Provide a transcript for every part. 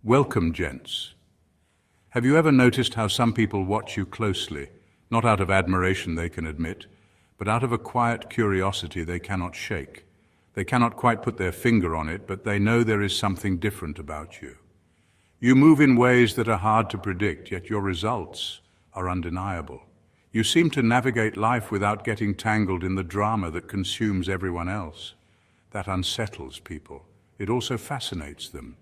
Welcome, gents. Have you ever noticed how some people watch you closely, not out of admiration they can admit, but out of a quiet curiosity they cannot shake? They cannot quite put their finger on it, but they know there is something different about you. You move in ways that are hard to predict, yet your results are undeniable. You seem to navigate life without getting tangled in the drama that consumes everyone else. That unsettles people. It also fascinates them.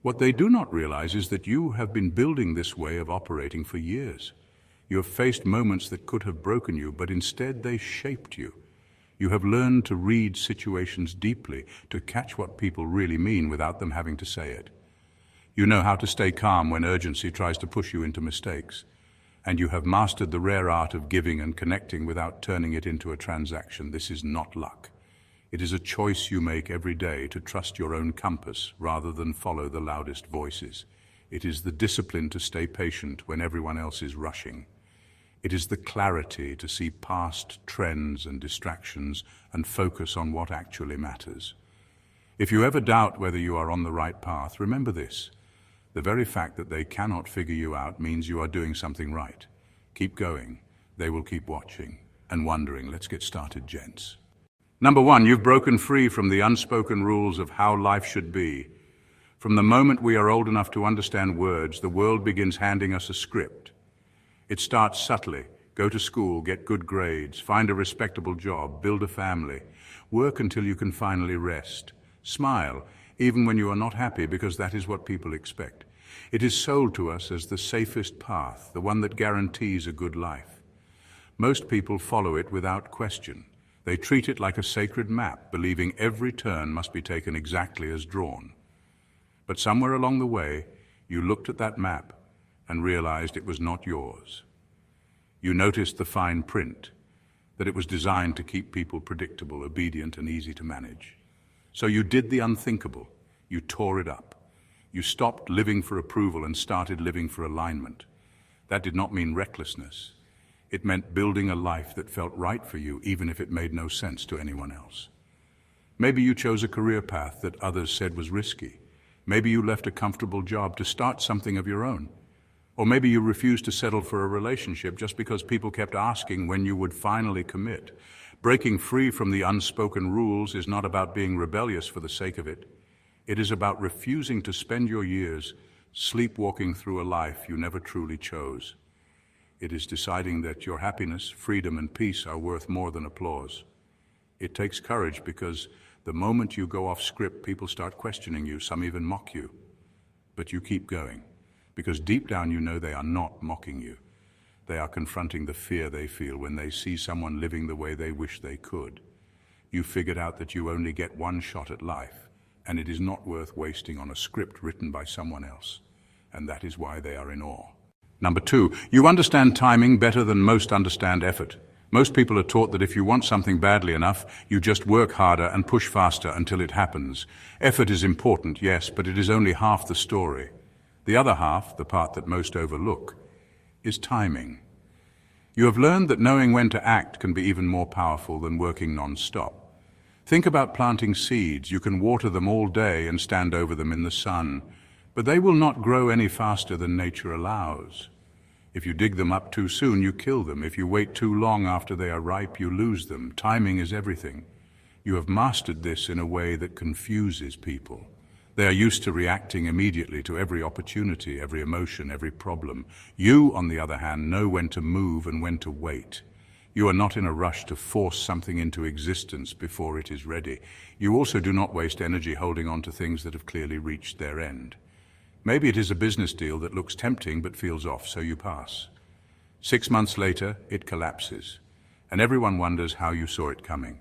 What they do not realize is that you have been building this way of operating for years. You have faced moments that could have broken you, but instead they shaped you. You have learned to read situations deeply, to catch what people really mean without them having to say it. You know how to stay calm when urgency tries to push you into mistakes. And you have mastered the rare art of giving and connecting without turning it into a transaction. This is not luck. It is a choice you make every day to trust your own compass rather than follow the loudest voices. It is the discipline to stay patient when everyone else is rushing. It is the clarity to see past trends and distractions and focus on what actually matters. If you ever doubt whether you are on the right path, remember this. The very fact that they cannot figure you out means you are doing something right. Keep going. They will keep watching and wondering. Let's get started, gents. Number one, you've broken free from the unspoken rules of how life should be. From the moment we are old enough to understand words, the world begins handing us a script. It starts subtly. Go to school, get good grades, find a respectable job, build a family, work until you can finally rest. Smile, even when you are not happy, because that is what people expect. It is sold to us as the safest path, the one that guarantees a good life. Most people follow it without question. They treat it like a sacred map, believing every turn must be taken exactly as drawn. But somewhere along the way, you looked at that map and realized it was not yours. You noticed the fine print, that it was designed to keep people predictable, obedient, and easy to manage. So you did the unthinkable. You tore it up. You stopped living for approval and started living for alignment. That did not mean recklessness. It meant building a life that felt right for you, even if it made no sense to anyone else. Maybe you chose a career path that others said was risky. Maybe you left a comfortable job to start something of your own. Or maybe you refused to settle for a relationship just because people kept asking when you would finally commit. Breaking free from the unspoken rules is not about being rebellious for the sake of it. It is about refusing to spend your years sleepwalking through a life you never truly chose. It is deciding that your happiness, freedom, and peace are worth more than applause. It takes courage because the moment you go off script, people start questioning you, some even mock you. But you keep going, because deep down you know they are not mocking you. They are confronting the fear they feel when they see someone living the way they wish they could. You figured out that you only get one shot at life, and it is not worth wasting on a script written by someone else. And that is why they are in awe. Number two, you understand timing better than most understand effort. Most people are taught that if you want something badly enough, you just work harder and push faster until it happens. Effort is important, yes, but it is only half the story. The other half, the part that most overlook, is timing. You have learned that knowing when to act can be even more powerful than working non-stop. Think about planting seeds. You can water them all day and stand over them in the sun, but they will not grow any faster than nature allows. If you dig them up too soon, you kill them. If you wait too long after they are ripe, you lose them. Timing is everything. You have mastered this in a way that confuses people. They are used to reacting immediately to every opportunity, every emotion, every problem. You, on the other hand, know when to move and when to wait. You are not in a rush to force something into existence before it is ready. You also do not waste energy holding on to things that have clearly reached their end. Maybe it is a business deal that looks tempting but feels off, so you pass. 6 months later, it collapses, and everyone wonders how you saw it coming.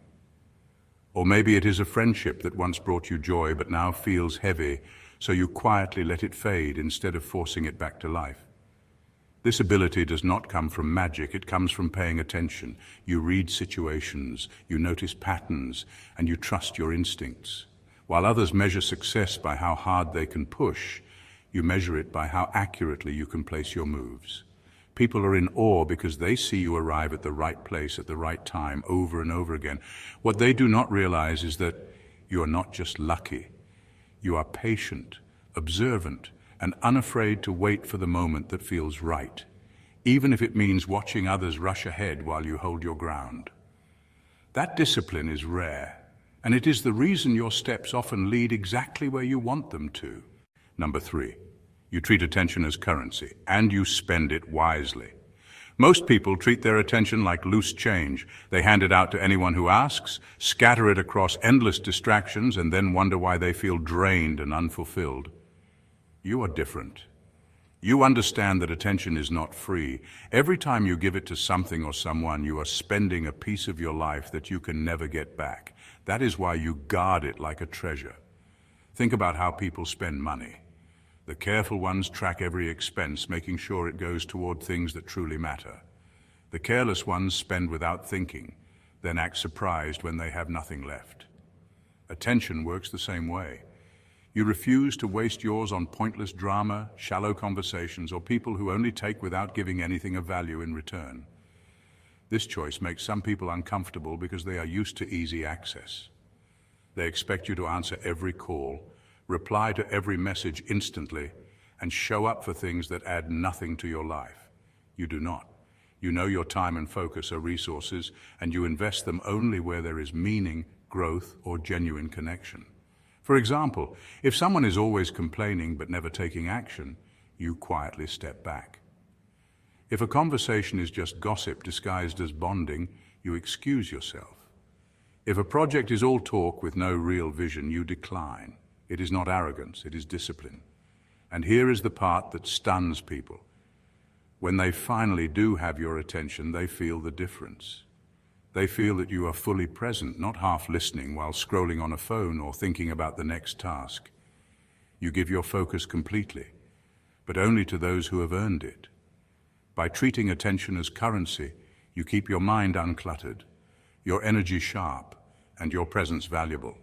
Or maybe it is a friendship that once brought you joy but now feels heavy, so you quietly let it fade instead of forcing it back to life. This ability does not come from magic, it comes from paying attention. You read situations, you notice patterns, and you trust your instincts. While others measure success by how hard they can push, you measure it by how accurately you can place your moves. People are in awe because they see you arrive at the right place at the right time over and over again. What they do not realize is that you are not just lucky. You are patient, observant, and unafraid to wait for the moment that feels right, even if it means watching others rush ahead while you hold your ground. That discipline is rare, and it is the reason your steps often lead exactly where you want them to. Number 3, you treat attention as currency, and you spend it wisely. Most people treat their attention like loose change. They hand it out to anyone who asks, scatter it across endless distractions, and then wonder why they feel drained and unfulfilled. You are different. You understand that attention is not free. Every time you give it to something or someone, you are spending a piece of your life that you can never get back. That is why you guard it like a treasure. Think about how people spend money. The careful ones track every expense, making sure it goes toward things that truly matter. The careless ones spend without thinking, then act surprised when they have nothing left. Attention works the same way. You refuse to waste yours on pointless drama, shallow conversations, or people who only take without giving anything of value in return. This choice makes some people uncomfortable because they are used to easy access. They expect you to answer every call, reply to every message instantly, and show up for things that add nothing to your life. You do not. You know your time and focus are resources, and you invest them only where there is meaning, growth, or genuine connection. For example, if someone is always complaining but never taking action, you quietly step back. If a conversation is just gossip disguised as bonding, you excuse yourself. If a project is all talk with no real vision, you decline. It is not arrogance, it is discipline. And here is the part that stuns people. When they finally do have your attention, they feel the difference. They feel that you are fully present, not half listening while scrolling on a phone or thinking about the next task. You give your focus completely, but only to those who have earned it. By treating attention as currency, you keep your mind uncluttered, your energy sharp, and your presence valuable.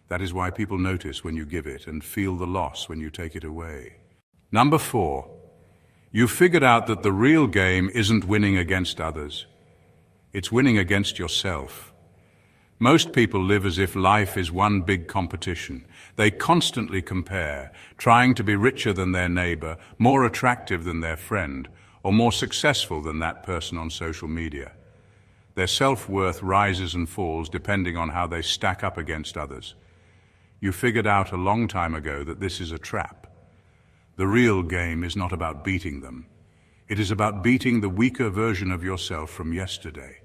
That is why people notice when you give it and feel the loss when you take it away. Number 4, you've figured out that the real game isn't winning against others. It's winning against yourself. Most people live as if life is one big competition. They constantly compare, trying to be richer than their neighbor, more attractive than their friend, or more successful than that person on social media. Their self-worth rises and falls depending on how they stack up against others. You figured out a long time ago that this is a trap. The real game is not about beating them. It is about beating the weaker version of yourself from yesterday.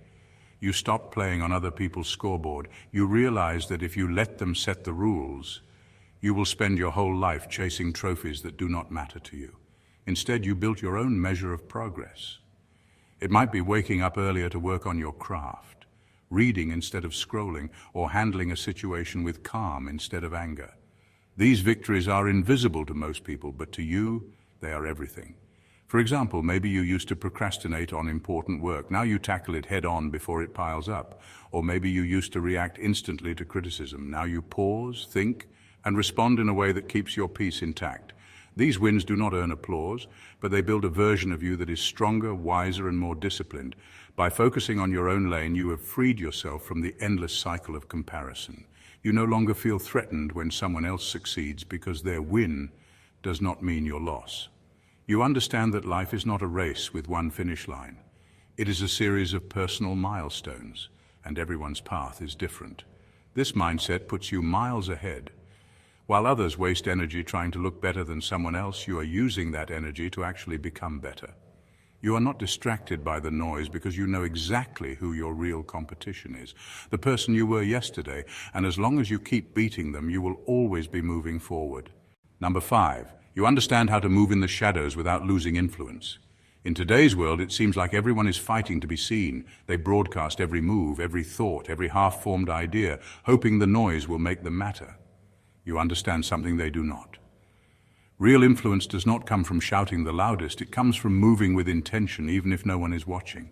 You stop playing on other people's scoreboard. You realize that if you let them set the rules, you will spend your whole life chasing trophies that do not matter to you. Instead, you built your own measure of progress. It might be waking up earlier to work on your craft, reading instead of scrolling, or handling a situation with calm instead of anger. These victories are invisible to most people, but to you, they are everything. For example, maybe you used to procrastinate on important work. Now you tackle it head on before it piles up. Or maybe you used to react instantly to criticism. Now you pause, think, and respond in a way that keeps your peace intact. These wins do not earn applause, but they build a version of you that is stronger, wiser, and more disciplined. By focusing on your own lane, you have freed yourself from the endless cycle of comparison. You no longer feel threatened when someone else succeeds because their win does not mean your loss. You understand that life is not a race with one finish line. It is a series of personal milestones, and everyone's path is different. This mindset puts you miles ahead. While others waste energy trying to look better than someone else, you are using that energy to actually become better. You are not distracted by the noise because you know exactly who your real competition is, the person you were yesterday, and as long as you keep beating them, you will always be moving forward. Number 5, you understand how to move in the shadows without losing influence. In today's world, it seems like everyone is fighting to be seen. They broadcast every move, every thought, every half-formed idea, hoping the noise will make them matter. You understand something they do not. Real influence does not come from shouting the loudest. It comes from moving with intention, even if no one is watching.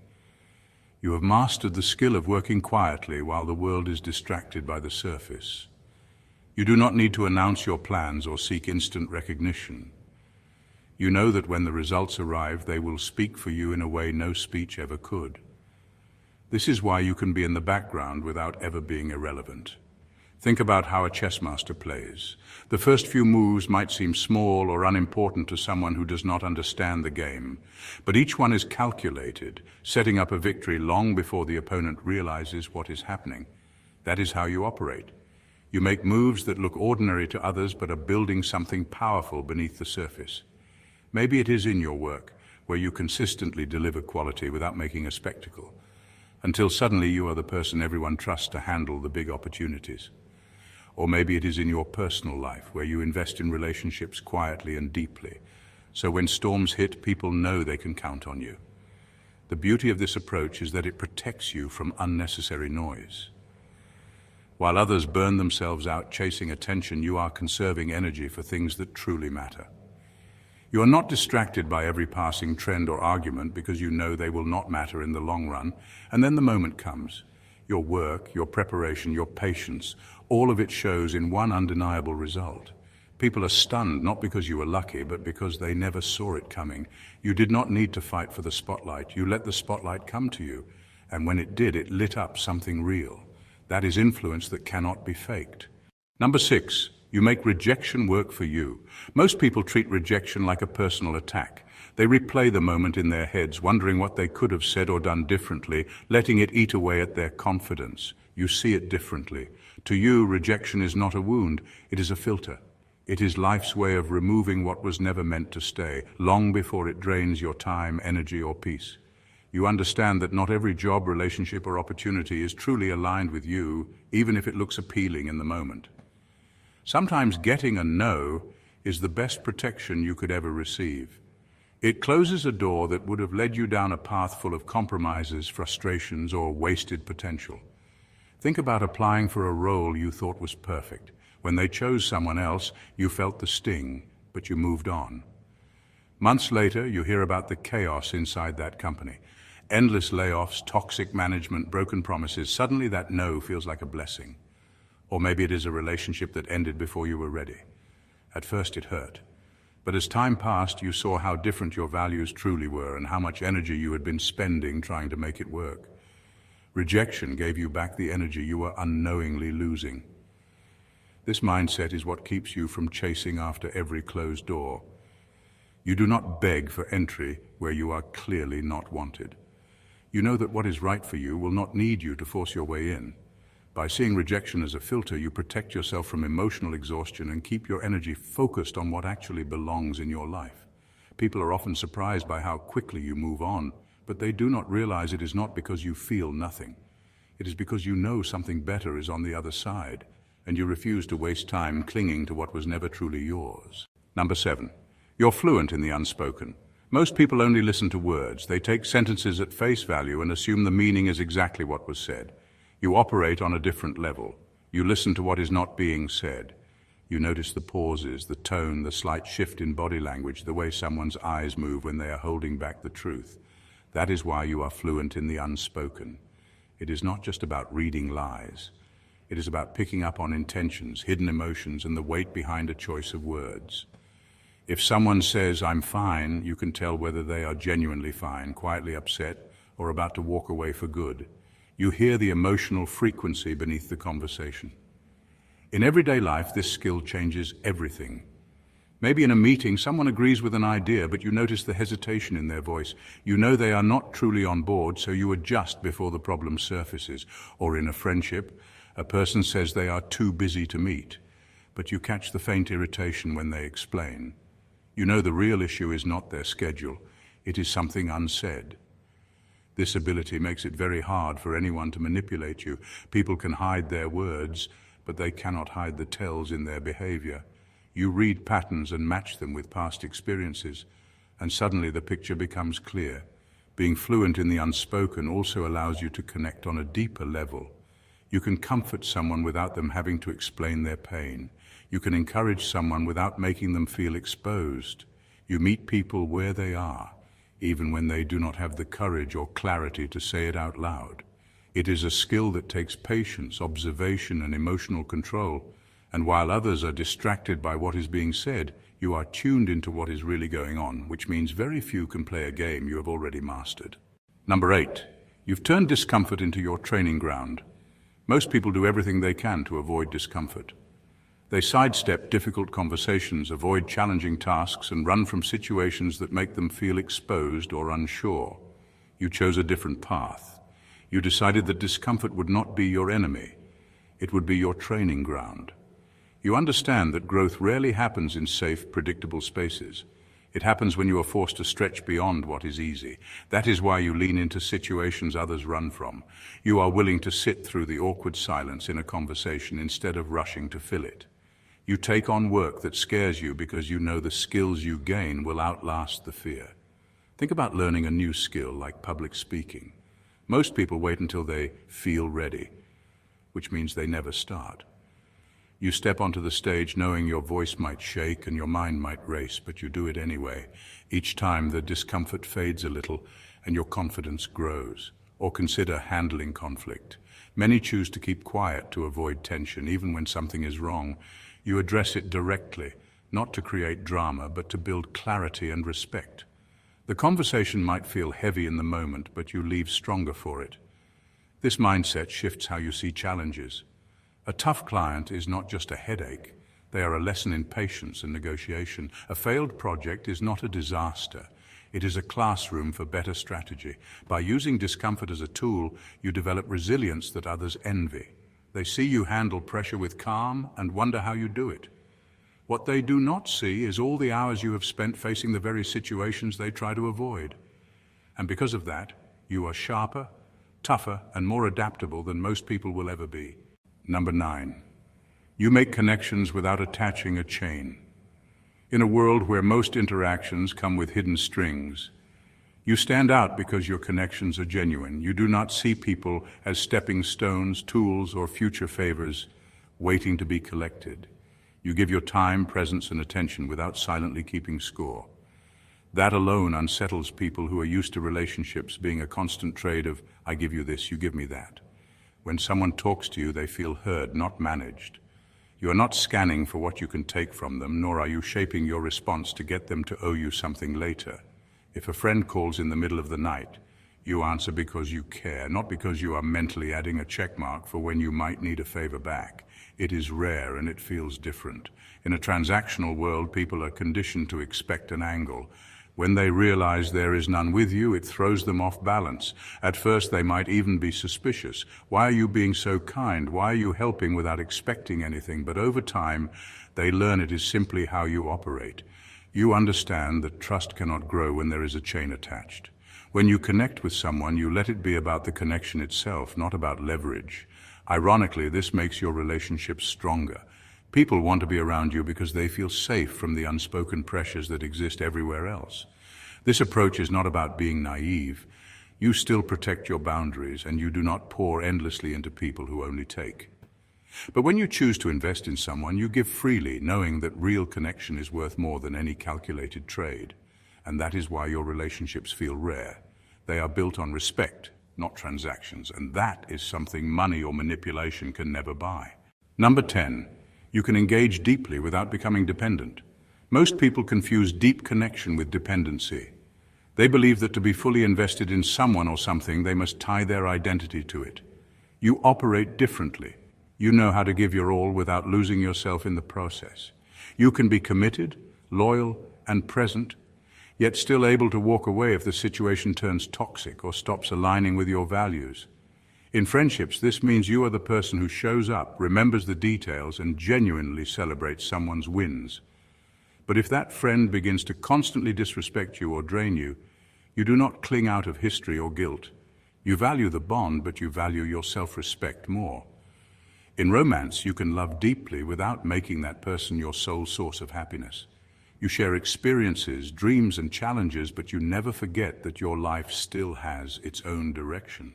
You have mastered the skill of working quietly while the world is distracted by the surface. You do not need to announce your plans or seek instant recognition. You know that when the results arrive, they will speak for you in a way no speech ever could. This is why you can be in the background without ever being irrelevant. Think about how a chess master plays. The first few moves might seem small or unimportant to someone who does not understand the game, but each one is calculated, setting up a victory long before the opponent realizes what is happening. That is how you operate. You make moves that look ordinary to others but are building something powerful beneath the surface. Maybe it is in your work, where you consistently deliver quality without making a spectacle, until suddenly you are the person everyone trusts to handle the big opportunities. Or maybe it is in your personal life, where you invest in relationships quietly and deeply, so when storms hit, people know they can count on you. The beauty of this approach is that it protects you from unnecessary noise. While others burn themselves out chasing attention, you are conserving energy for things that truly matter. You are not distracted by every passing trend or argument because you know they will not matter in the long run, and then the moment comes. Your work, your preparation, your patience, all of it shows in one undeniable result. People are stunned not because you were lucky, but because they never saw it coming. You did not need to fight for the spotlight. You let the spotlight come to you, and when it did, it lit up something real. That is influence that cannot be faked. Number 6. You make rejection work for you. Most people treat rejection like a personal attack. They replay the moment in their heads, wondering what they could have said or done differently, letting it eat away at their confidence. You see it differently. To you, rejection is not a wound, it is a filter. It is life's way of removing what was never meant to stay, long before it drains your time, energy, or peace. You understand that not every job, relationship, or opportunity is truly aligned with you, even if it looks appealing in the moment. Sometimes getting a no is the best protection you could ever receive. It closes a door that would have led you down a path full of compromises, frustrations, or wasted potential. Think about applying for a role you thought was perfect. When they chose someone else, you felt the sting, but you moved on. Months later, you hear about the chaos inside that company. Endless layoffs, toxic management, broken promises. Suddenly that no feels like a blessing. Or maybe it is a relationship that ended before you were ready. At first it hurt. But as time passed, you saw how different your values truly were and how much energy you had been spending trying to make it work. Rejection gave you back the energy you were unknowingly losing. This mindset is what keeps you from chasing after every closed door. You do not beg for entry where you are clearly not wanted. You know that what is right for you will not need you to force your way in. By seeing rejection as a filter, you protect yourself from emotional exhaustion and keep your energy focused on what actually belongs in your life. People are often surprised by how quickly you move on, but they do not realize it is not because you feel nothing. It is because you know something better is on the other side, and you refuse to waste time clinging to what was never truly yours. Number 7. You're fluent in the unspoken. Most people only listen to words. They take sentences at face value and assume the meaning is exactly what was said. You operate on a different level. You listen to what is not being said. You notice the pauses, the tone, the slight shift in body language, the way someone's eyes move when they are holding back the truth. That is why you are fluent in the unspoken. It is not just about reading lies. It is about picking up on intentions, hidden emotions, and the weight behind a choice of words. If someone says, "I'm fine," you can tell whether they are genuinely fine, quietly upset, or about to walk away for good. You hear the emotional frequency beneath the conversation. In everyday life, this skill changes everything. Maybe in a meeting, someone agrees with an idea, but you notice the hesitation in their voice. You know they are not truly on board, so you adjust before the problem surfaces. Or in a friendship, a person says they are too busy to meet, but you catch the faint irritation when they explain. You know the real issue is not their schedule, it is something unsaid. This ability makes it very hard for anyone to manipulate you. People can hide their words, but they cannot hide the tells in their behavior. You read patterns and match them with past experiences, and suddenly the picture becomes clear. Being fluent in the unspoken also allows you to connect on a deeper level. You can comfort someone without them having to explain their pain. You can encourage someone without making them feel exposed. You meet people where they are, even when they do not have the courage or clarity to say it out loud. It is a skill that takes patience, observation, and emotional control. And while others are distracted by what is being said, you are tuned into what is really going on, which means very few can play a game you have already mastered. Number 8. You've turned discomfort into your training ground. Most people do everything they can to avoid discomfort. They sidestep difficult conversations, avoid challenging tasks, and run from situations that make them feel exposed or unsure. You chose a different path. You decided that discomfort would not be your enemy. It would be your training ground. You understand that growth rarely happens in safe, predictable spaces. It happens when you are forced to stretch beyond what is easy. That is why you lean into situations others run from. You are willing to sit through the awkward silence in a conversation instead of rushing to fill it. You take on work that scares you because you know the skills you gain will outlast the fear. Think about learning a new skill like public speaking. Most people wait until they feel ready, which means they never start. You step onto the stage knowing your voice might shake and your mind might race, but you do it anyway. Each time the discomfort fades a little and your confidence grows. Or consider handling conflict. Many choose to keep quiet to avoid tension, even when something is wrong. You address it directly, not to create drama, but to build clarity and respect. The conversation might feel heavy in the moment, but you leave stronger for it. This mindset shifts how you see challenges. A tough client is not just a headache. They are a lesson in patience and negotiation. A failed project is not a disaster. It is a classroom for better strategy. By using discomfort as a tool, you develop resilience that others envy. They see you handle pressure with calm and wonder how you do it. What they do not see is all the hours you have spent facing the very situations they try to avoid. And because of that, you are sharper, tougher, and more adaptable than most people will ever be. Number 9. You make connections without attaching a chain. In a world where most interactions come with hidden strings, you stand out because your connections are genuine. You do not see people as stepping stones, tools, or future favors waiting to be collected. You give your time, presence, and attention without silently keeping score. That alone unsettles people who are used to relationships being a constant trade of, I give you this, you give me that. When someone talks to you, they feel heard, not managed. You are not scanning for what you can take from them, nor are you shaping your response to get them to owe you something later. If a friend calls in the middle of the night, you answer because you care, not because you are mentally adding a check mark for when you might need a favor back. It is rare and it feels different. In a transactional world, people are conditioned to expect an angle. When they realize there is none with you, it throws them off balance. At first, they might even be suspicious. Why are you being so kind? Why are you helping without expecting anything? But over time, they learn it is simply how you operate. You understand that trust cannot grow when there is a chain attached. When you connect with someone, you let it be about the connection itself, not about leverage. Ironically, this makes your relationships stronger. People want to be around you because they feel safe from the unspoken pressures that exist everywhere else. This approach is not about being naive. You still protect your boundaries, and you do not pour endlessly into people who only take. But when you choose to invest in someone, you give freely, knowing that real connection is worth more than any calculated trade. And that is why your relationships feel rare. They are built on respect, not transactions, and that is something money or manipulation can never buy. Number 10. You can engage deeply without becoming dependent. Most people confuse deep connection with dependency. They believe that to be fully invested in someone or something, they must tie their identity to it. You operate differently. You know how to give your all without losing yourself in the process. You can be committed, loyal, and present, yet still able to walk away if the situation turns toxic or stops aligning with your values. In friendships, this means you are the person who shows up, remembers the details, and genuinely celebrates someone's wins. But if that friend begins to constantly disrespect you or drain you, you do not cling out of history or guilt. You value the bond, but you value your self-respect more. In romance, you can love deeply without making that person your sole source of happiness. You share experiences, dreams, and challenges, but you never forget that your life still has its own direction.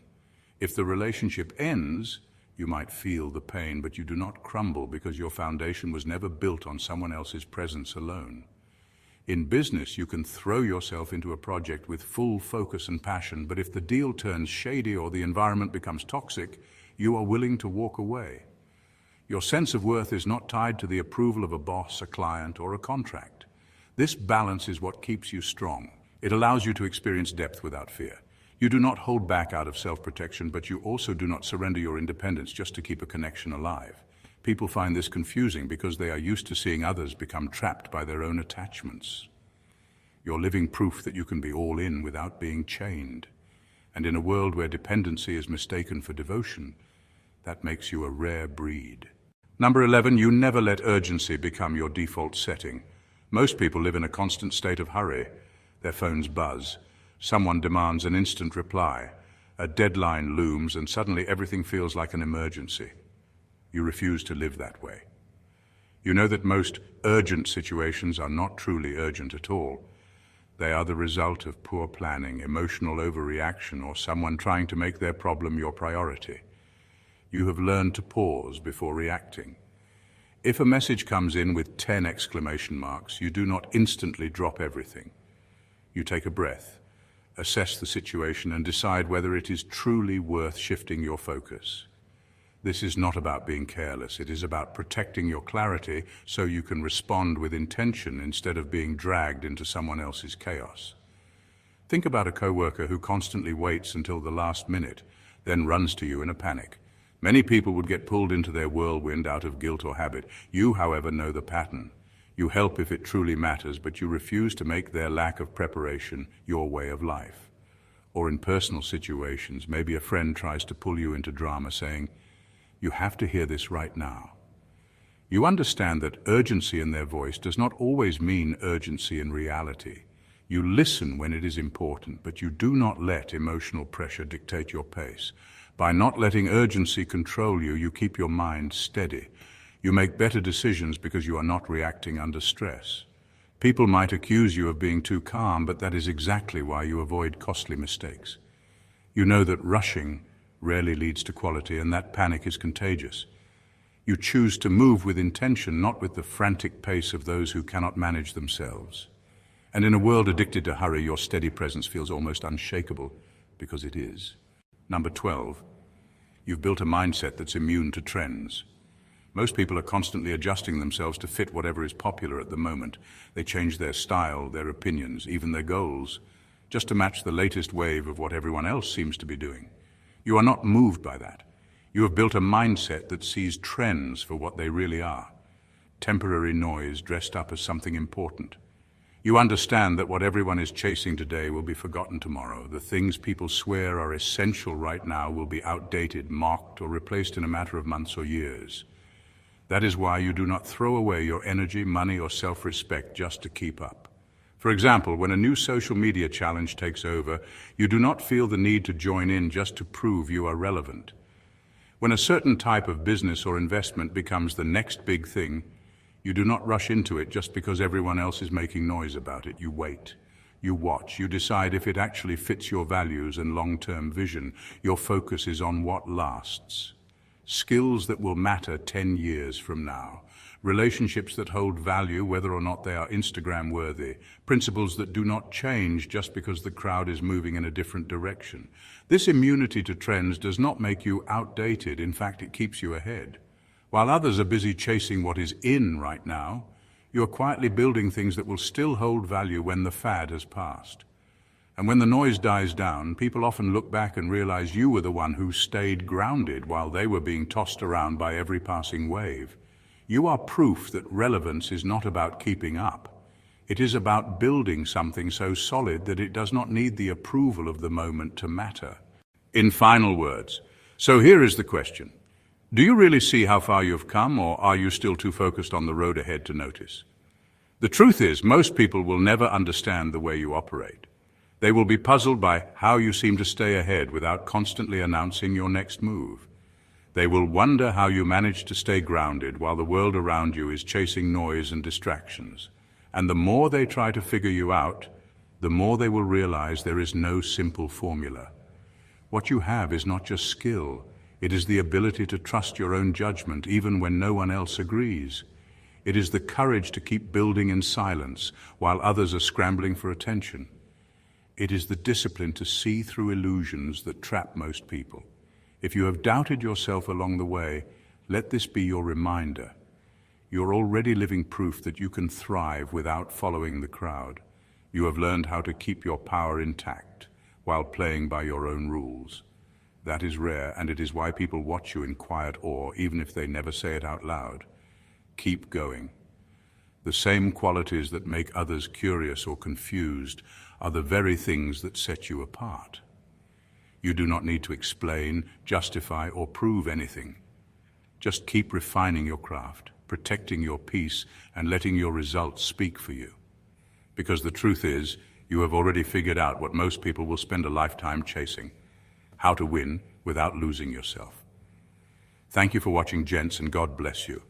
If the relationship ends, you might feel the pain, but you do not crumble because your foundation was never built on someone else's presence alone. In business, you can throw yourself into a project with full focus and passion, but if the deal turns shady or the environment becomes toxic, you are willing to walk away. Your sense of worth is not tied to the approval of a boss, a client, or a contract. This balance is what keeps you strong. It allows you to experience depth without fear. You do not hold back out of self-protection, but you also do not surrender your independence just to keep a connection alive. People find this confusing because they are used to seeing others become trapped by their own attachments. You're living proof that you can be all in without being chained. And in a world where dependency is mistaken for devotion, that makes you a rare breed. Number 11, you never let urgency become your default setting. Most people live in a constant state of hurry. Their phones buzz. Someone demands an instant reply. A deadline looms, and suddenly everything feels like an emergency. You refuse to live that way. You know that most urgent situations are not truly urgent at all. They are the result of poor planning, emotional overreaction, or someone trying to make their problem your priority. You have learned to pause before reacting. If a message comes in with 10 exclamation marks, you do not instantly drop everything. You take a breath, assess the situation, and decide whether it is truly worth shifting your focus. This is not about being careless. It is about protecting your clarity so you can respond with intention instead of being dragged into someone else's chaos. Think about a coworker who constantly waits until the last minute, then runs to you in a panic. Many people would get pulled into their whirlwind out of guilt or habit. You, however, know the pattern. You help if it truly matters, but you refuse to make their lack of preparation your way of life. Or in personal situations, maybe a friend tries to pull you into drama saying, "You have to hear this right now." You understand that urgency in their voice does not always mean urgency in reality. You listen when it is important, but you do not let emotional pressure dictate your pace. By not letting urgency control you, you keep your mind steady. You make better decisions because you are not reacting under stress. People might accuse you of being too calm, but that is exactly why you avoid costly mistakes. You know that rushing rarely leads to quality, and that panic is contagious. You choose to move with intention, not with the frantic pace of those who cannot manage themselves. And in a world addicted to hurry, your steady presence feels almost unshakable, because it is. Number 12, you've built a mindset that's immune to trends. Most people are constantly adjusting themselves to fit whatever is popular at the moment. They change their style, their opinions, even their goals, just to match the latest wave of what everyone else seems to be doing. You are not moved by that. You have built a mindset that sees trends for what they really are. Temporary noise dressed up as something important. You understand that what everyone is chasing today will be forgotten tomorrow. The things people swear are essential right now will be outdated, mocked, or replaced in a matter of months or years. That is why you do not throw away your energy, money, or self-respect just to keep up. For example, when a new social media challenge takes over, you do not feel the need to join in just to prove you are relevant. When a certain type of business or investment becomes the next big thing, you do not rush into it just because everyone else is making noise about it. You wait, you watch, you decide if it actually fits your values and long-term vision. Your focus is on what lasts. Skills that will matter 10 years from now. Relationships that hold value whether or not they are Instagram-worthy. Principles that do not change just because the crowd is moving in a different direction. This immunity to trends does not make you outdated. In fact, it keeps you ahead. While others are busy chasing what is in right now, you are quietly building things that will still hold value when the fad has passed. And when the noise dies down, people often look back and realize you were the one who stayed grounded while they were being tossed around by every passing wave. You are proof that relevance is not about keeping up. It is about building something so solid that it does not need the approval of the moment to matter. In final words, so here is the question. Do you really see how far you've come, or are you still too focused on the road ahead to notice? The truth is, most people will never understand the way you operate. They will be puzzled by how you seem to stay ahead without constantly announcing your next move. They will wonder how you manage to stay grounded while the world around you is chasing noise and distractions. And the more they try to figure you out, the more they will realize there is no simple formula. What you have is not just skill. It is the ability to trust your own judgment even when no one else agrees. It is the courage to keep building in silence while others are scrambling for attention. It is the discipline to see through illusions that trap most people. If you have doubted yourself along the way, let this be your reminder. You're already living proof that you can thrive without following the crowd. You have learned how to keep your power intact. while playing by your own rules. That is rare, and it is why people watch you in quiet awe, even if they never say it out loud. Keep going. The same qualities that make others curious or confused are the very things that set you apart. You do not need to explain, justify, or prove anything. Just keep refining your craft, protecting your peace, and letting your results speak for you. Because the truth is, you have already figured out what most people will spend a lifetime chasing: how to win without losing yourself. Thank you for watching, Gents, and God bless you.